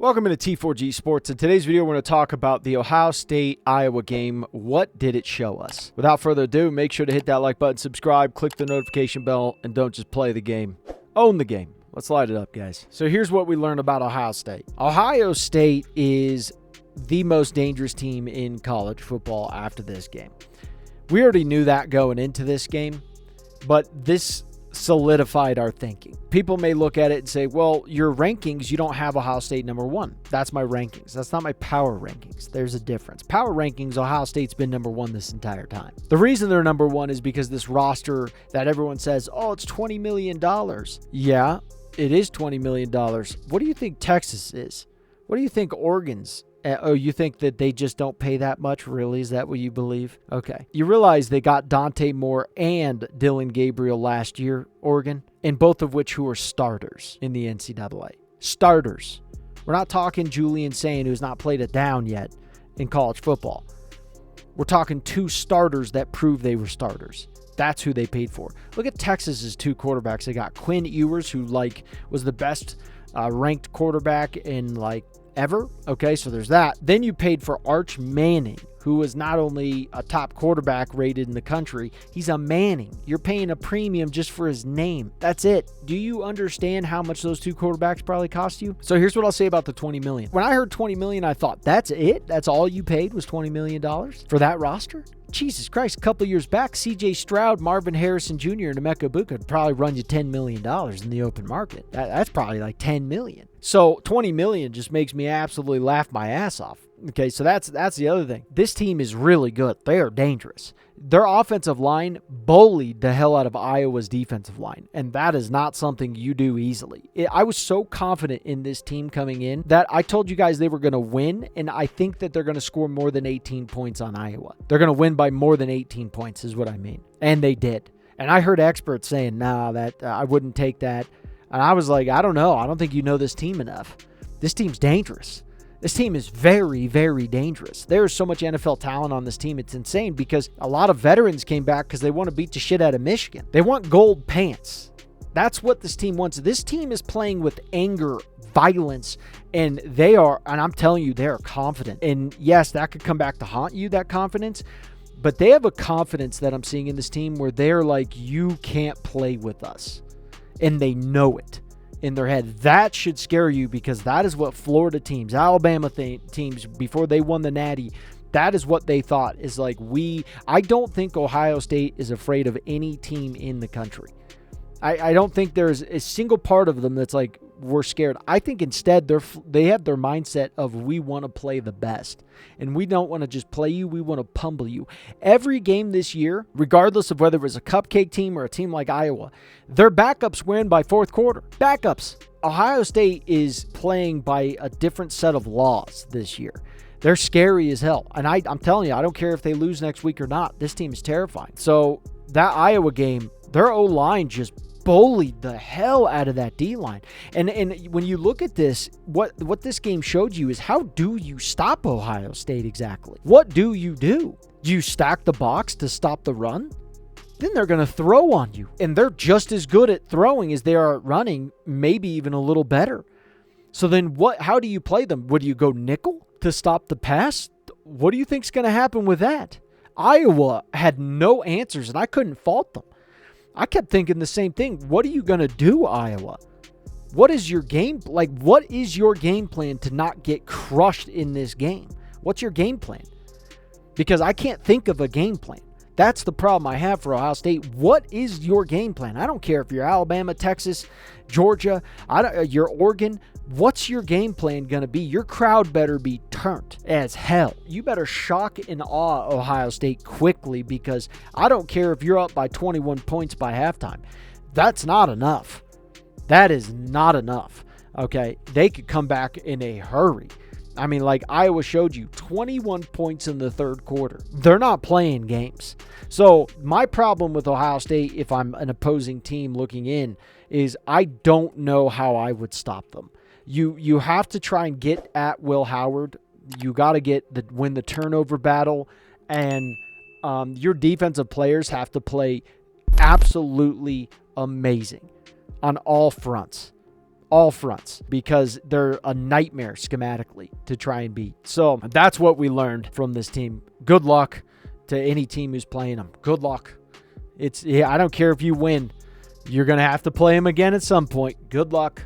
Welcome to T4G Sports. In today's video, we're going to talk about the Ohio State-Iowa game. What did it show us? Without further ado, make sure to hit that like button, subscribe, click the notification bell, and don't just play the game. Own the game. Let's light it up, guys. So here's what we learned about Ohio State. Ohio State is the most dangerous team in college football after this game. We already knew that going into this game, but this solidified our thinking. People may look at it and say, well, your rankings, you don't have Ohio State number one. That's my rankings. That's not my power rankings. There's a difference. Power rankings, Ohio State's been number one this entire time. The reason they're number one is because this roster that everyone says, oh, it's $20 million. Yeah, it is $20 million. What do you think Texas is? What do you think Oregon's? Oh, you think that they just don't pay that much? Really? Is that what you believe? Okay. You realize they got Dante Moore and Dylan Gabriel last year, Oregon, and both of which who are starters in the NCAA. Starters. We're not talking Julian Sain, who's not played it down yet in college football. We're talking two starters that prove they were starters. That's who they paid for. Look at Texas's two quarterbacks. They got Quinn Ewers, who was the best ranked quarterback in ever. Okay, so there's that. Then you paid for Arch Manning, who was not only a top quarterback rated in the country, he's a Manning. You're paying a premium just for his name. That's it. Do you understand how much those two quarterbacks probably cost you? So here's what I'll say about the $20 million. When I heard $20 million, I thought, that's it? That's all you paid was $20 million for that roster? Jesus Christ, a couple of years back, C.J. Stroud, Marvin Harrison Jr., and Emeka Buka would probably run you $10 million in the open market. That's probably like $10 million. So $20 million just makes me absolutely laugh my ass off. Okay, so that's the other thing. This team is really good. They are dangerous. Their offensive line bullied the hell out of Iowa's defensive line, and that is not something you do easily. I was so confident in this team coming in that I told you guys they were going to win, and I think that they're going to score more than 18 points on Iowa. They're going to win by more than 18 points is what I mean, and they did. And I heard experts saying, nah, that I wouldn't take that. And I was like, I don't know. I don't think you know this team enough. This team's dangerous. This team is very, very dangerous. There's so much NFL talent on this team. It's insane because a lot of veterans came back because they want to beat the shit out of Michigan. They want gold pants. That's what this team wants. This team is playing with anger, violence, and I'm telling you, they are confident. And yes, that could come back to haunt you, that confidence, but they have a confidence that I'm seeing in this team where they're like, you can't play with us. And they know it in their head. That should scare you because that is what Florida teams, Alabama teams, before they won the Natty, that is what they thought is like, I don't think Ohio State is afraid of any team in the country. I don't think there's a single part of them that's like, we're scared. I think instead they have their mindset of we want to play the best. And we don't want to just play you. We want to pummel you. Every game this year, regardless of whether it was a cupcake team or a team like Iowa, their backups win by fourth quarter. Backups. Ohio State is playing by a different set of laws this year. They're scary as hell. And I'm telling you, I don't care if they lose next week or not. This team is terrifying. So that Iowa game, their O-line just bullied the hell out of that D-line. And when you look at this, what this game showed you is how do you stop Ohio State exactly? What do? Do you stack the box to stop the run? Then they're going to throw on you. And they're just as good at throwing as they are at running, maybe even a little better. So then how do you play them? Would you go nickel to stop the pass? What do you think's going to happen with that? Iowa had no answers, and I couldn't fault them. I kept thinking the same thing. What are you going to do, Iowa? What is your game? What is your game plan to not get crushed in this game? What's your game plan? Because I can't think of a game plan. That's the problem I have for Ohio State. What is your game plan? I don't care if you're Alabama, Texas, Georgia, you're Oregon. What's your game plan going to be? Your crowd better be turned as hell. You better shock and awe Ohio State quickly because I don't care if you're up by 21 points by halftime. That's not enough. That is not enough. Okay, they could come back in a hurry. I mean, like Iowa showed you, 21 points in the third quarter. They're not playing games. So my problem with Ohio State, if I'm an opposing team looking in, is I don't know how I would stop them. You have to try and get at Will Howard. You got to win the turnover battle, and your defensive players have to play absolutely amazing on all fronts. all fronts because they're a nightmare schematically to try and beat. So that's what we learned from this team. Good luck to any team who's playing them. Good luck. I don't care if you win. You're going to have to play them again at some point. Good luck.